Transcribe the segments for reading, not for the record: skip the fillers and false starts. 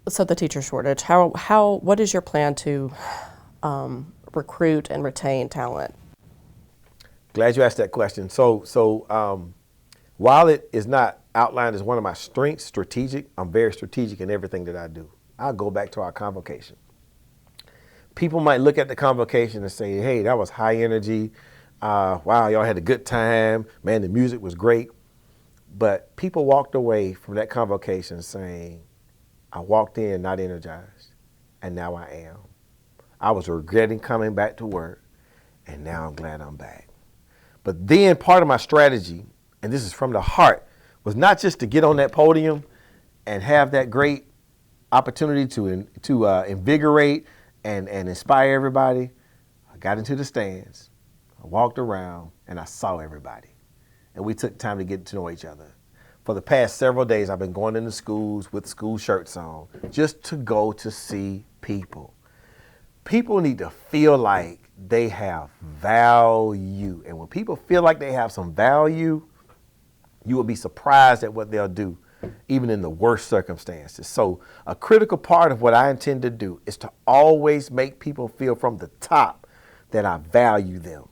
So the teacher shortage, what is your plan to recruit and retain talent? Glad you asked that question. While it is not outlined as one of my strengths, strategic, I'm very strategic in everything that I do. I'll go back to our convocation. People might look at the convocation and say, hey, that was high energy. Wow, y'all had a good time. Man, the music was great. But people walked away from that convocation saying, I walked in not energized, and now I am. I was regretting coming back to work, and now I'm glad I'm back. But then part of my strategy, and this is from the heart, was not just to get on that podium and have that great opportunity to invigorate and inspire everybody. I got into the stands, I walked around, and I saw everybody. And we took time to get to know each other. For the past several days, I've been going into schools with school shirts on just to go to see people. People need to feel like they have value. And when people feel like they have some value, you will be surprised at what they'll do, even in the worst circumstances. So a critical part of what I intend to do is to always make people feel from the top that I value them.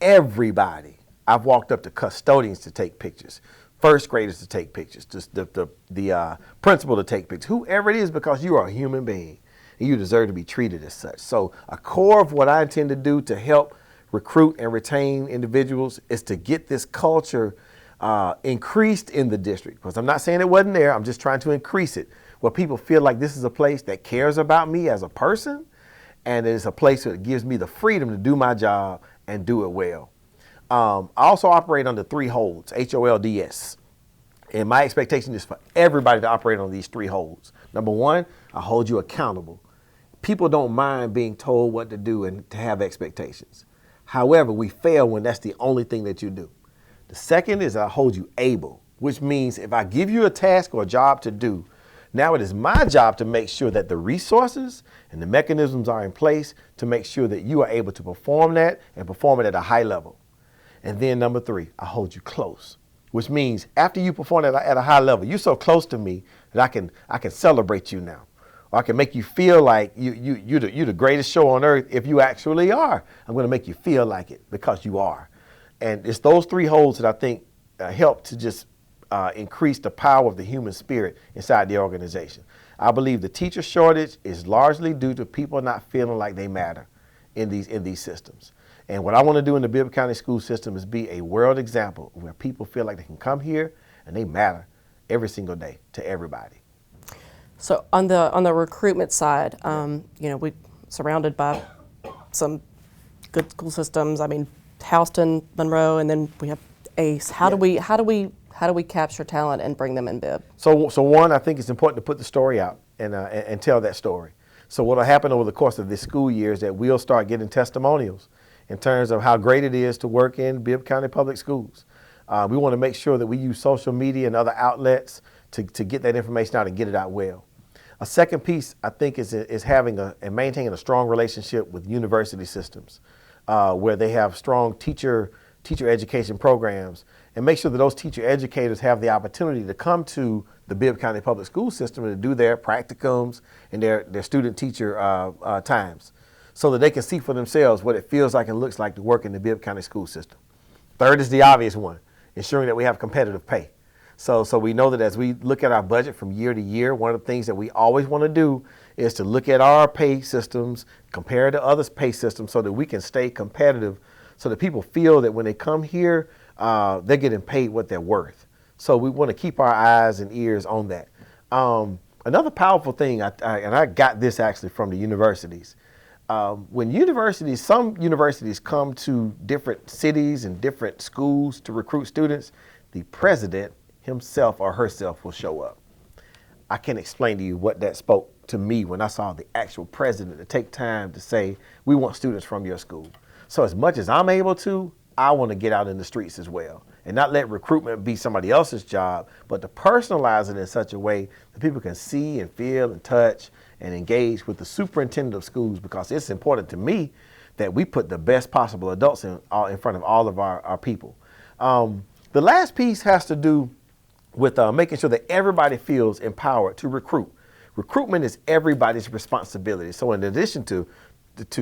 Everybody. I've walked up to custodians to take pictures, first graders to take pictures, just the principal to take pictures, whoever it is, because you are a human being and you deserve to be treated as such. So a core of what I intend to do to help recruit and retain individuals is to get this culture increased in the district. Because I'm not saying it wasn't there, I'm just trying to increase it, where people feel like this is a place that cares about me as a person, and it's a place that gives me the freedom to do my job and do it well. I also operate under 3 holds, HOLDS. And my expectation is for everybody to operate on these 3 holds. Number 1, I hold you accountable. People don't mind being told what to do and to have expectations. However, we fail when that's the only thing that you do. The second is I hold you able, which means if I give you a task or a job to do, now it is my job to make sure that the resources and the mechanisms are in place to make sure that you are able to perform that and perform it at a high level. And then number 3, I hold you close, which means after you perform at a high level, you're so close to me that I can celebrate you now. Or I can make you feel like you're the greatest show on earth if you actually are. I'm going to make you feel like it because you are. And it's those 3 holds that I think help to just increase the power of the human spirit inside the organization. I believe the teacher shortage is largely due to people not feeling like they matter in these systems. And what I want to do in the Bibb County school system is be a world example where people feel like they can come here and they matter every single day to everybody. So on the recruitment side, we're surrounded by some good school systems. I mean, Houston, Monroe, and then we have ACE. How do we capture talent and bring them in Bibb? So one, I think it's important to put the story out and tell that story. So what will happen over the course of this school year is that we'll start getting testimonials in terms of how great it is to work in Bibb County Public Schools. We want to make sure that we use social media and other outlets to get that information out and get it out well. A second piece, I think, is having and maintaining a strong relationship with university systems where they have strong teacher education programs, and make sure that those teacher educators have the opportunity to come to the Bibb County Public School System and to do their practicums and their student-teacher times, so that they can see for themselves what it feels like and looks like to work in the Bibb County school system. Third is the obvious one, ensuring that we have competitive pay. So we know that as we look at our budget from year to year, one of the things that we always want to do is to look at our pay systems, compare to others' pay systems so that we can stay competitive, so that people feel that when they come here, they're getting paid what they're worth. So we want to keep our eyes and ears on that. Another powerful thing, and I got this actually from the universities, when some universities come to different cities and different schools to recruit students, the president himself or herself will show up. I can't explain to you what that spoke to me when I saw the actual president to take time to say, we want students from your school. So as much as I'm able to, I want to get out in the streets as well and not let recruitment be somebody else's job, but to personalize it in such a way that people can see and feel and touch and engage with the superintendent of schools, because it's important to me that we put the best possible adults in front of all of our people. The last piece has to do with making sure that everybody feels empowered to recruit. recruitment is everybody's responsibility. So in addition to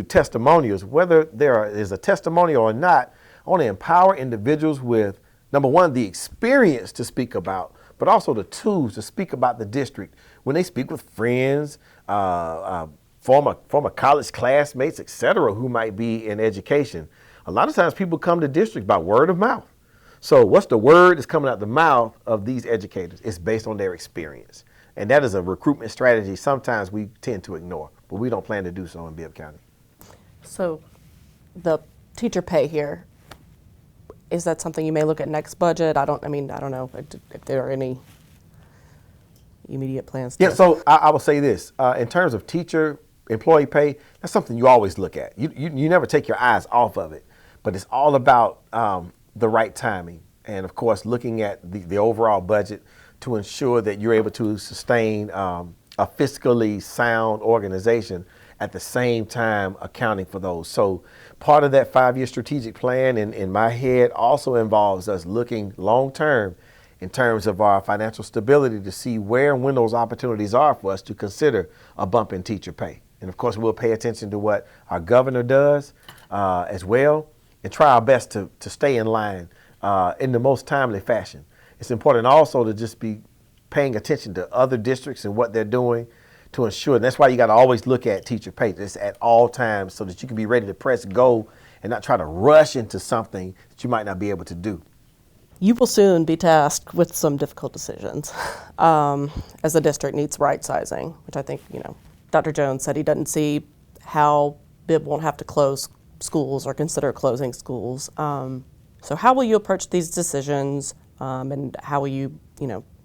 testimonials, whether there is a testimonial or not, I want to empower individuals with, number one, the experience to speak about, but also the tools to speak about the district when they speak with friends, former college classmates, et cetera, who might be in education. A lot of times people come to district by word of mouth. So what's the word that's coming out the mouth of these educators? It's based on their experience. And that is a recruitment strategy sometimes we tend to ignore, but we don't plan to do so in Bibb County. So the teacher pay here, is that something you may look at next budget? I don't know if there are any immediate plans. Yeah, so I will say this. In terms of teacher employee pay, that's something you always look at. You never take your eyes off of it, but it's all about the right timing. And of course, looking at the overall budget to ensure that you're able to sustain a fiscally sound organization at the same time accounting for those. So part of that 5-year strategic plan in my head also involves us looking long term in terms of our financial stability to see where and when those opportunities are for us to consider a bump in teacher pay. And of course, we'll pay attention to what our governor does as well and try our best to stay in line in the most timely fashion. It's important also to just be paying attention to other districts and what they're doing to ensure. And that's why you got to always look at teacher pay this at all times so that you can be ready to press go and not try to rush into something that you might not be able to do. You will soon be tasked with some difficult decisions as the district needs right sizing, which I think, Dr. Jones said he doesn't see how Bibb won't have to close schools or consider closing schools. So how will you approach these decisions and how will you,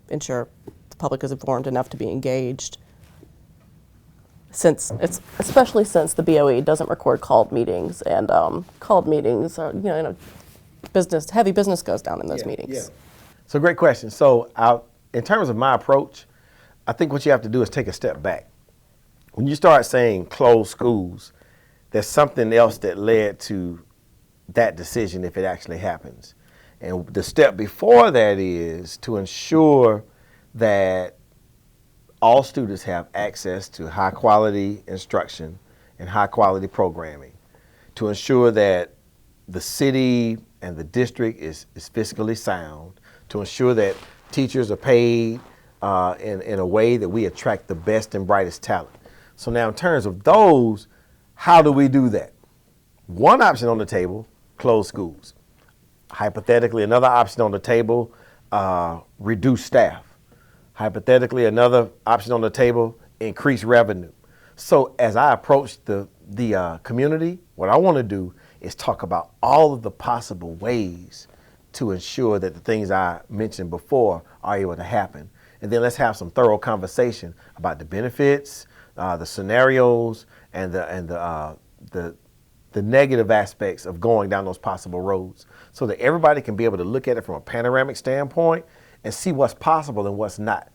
ensure the public is informed enough to be engaged? Especially since the BOE doesn't record called meetings, and called meetings are, heavy business goes down in those meetings. Yeah. So great question. So in terms of my approach, I think what you have to do is take a step back. When you start saying close schools, there's something else that led to that decision if it actually happens. And the step before that is to ensure that all students have access to high quality instruction and high quality programming, to ensure that the city and the district is fiscally sound, to ensure that teachers are paid in a way that we attract the best and brightest talent. So now in terms of those, how do we do that? One option on the table, close schools. Hypothetically, another option on the table, reduce staff. Hypothetically, another option on the table, increase revenue. So as I approach the community, what I want to do is talk about all of the possible ways to ensure that the things I mentioned before are able to happen. And then let's have some thorough conversation about the benefits, the scenarios, and the negative aspects of going down those possible roads so that everybody can be able to look at it from a panoramic standpoint and see what's possible and what's not.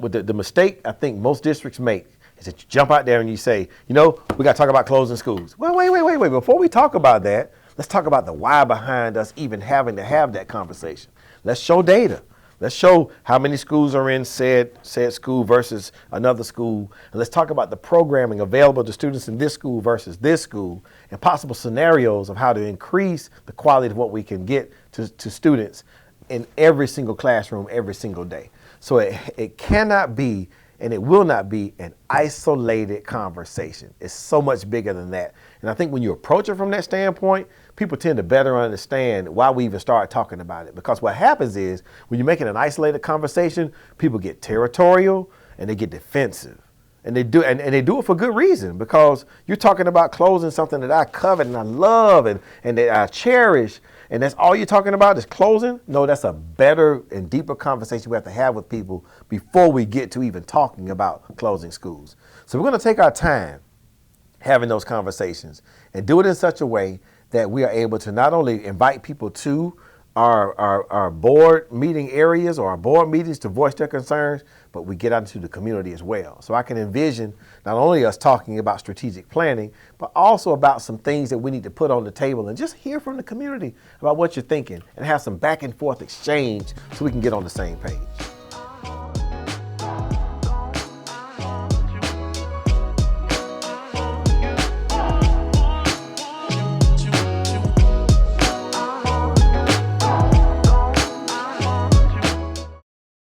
The mistake I think most districts make is that you jump out there and you say, we got to talk about closing schools. Well, wait. Before we talk about that, let's talk about the why behind us even having to have that conversation. Let's show data. Let's show how many schools are in said school versus another school. And let's talk about the programming available to students in this school versus this school and possible scenarios of how to increase the quality of what we can get to students in every single classroom every single day. So it cannot be and it will not be an isolated conversation. It's so much bigger than that. And I think when you approach it from that standpoint, people tend to better understand why we even start talking about it. Because what happens is when you make it an isolated conversation, people get territorial and they get defensive. And they do it for good reason, because you're talking about closing something that I covet and I love and that I cherish, and that's all you're talking about is closing? No, that's a better and deeper conversation we have to have with people before we get to even talking about closing schools. So we're going to take our time having those conversations and do it in such a way that we are able to not only invite people to our board meeting areas or our board meetings to voice their concerns, but we get out into the community as well. So I can envision not only us talking about strategic planning, but also about some things that we need to put on the table and just hear from the community about what you're thinking and have some back and forth exchange so we can get on the same page.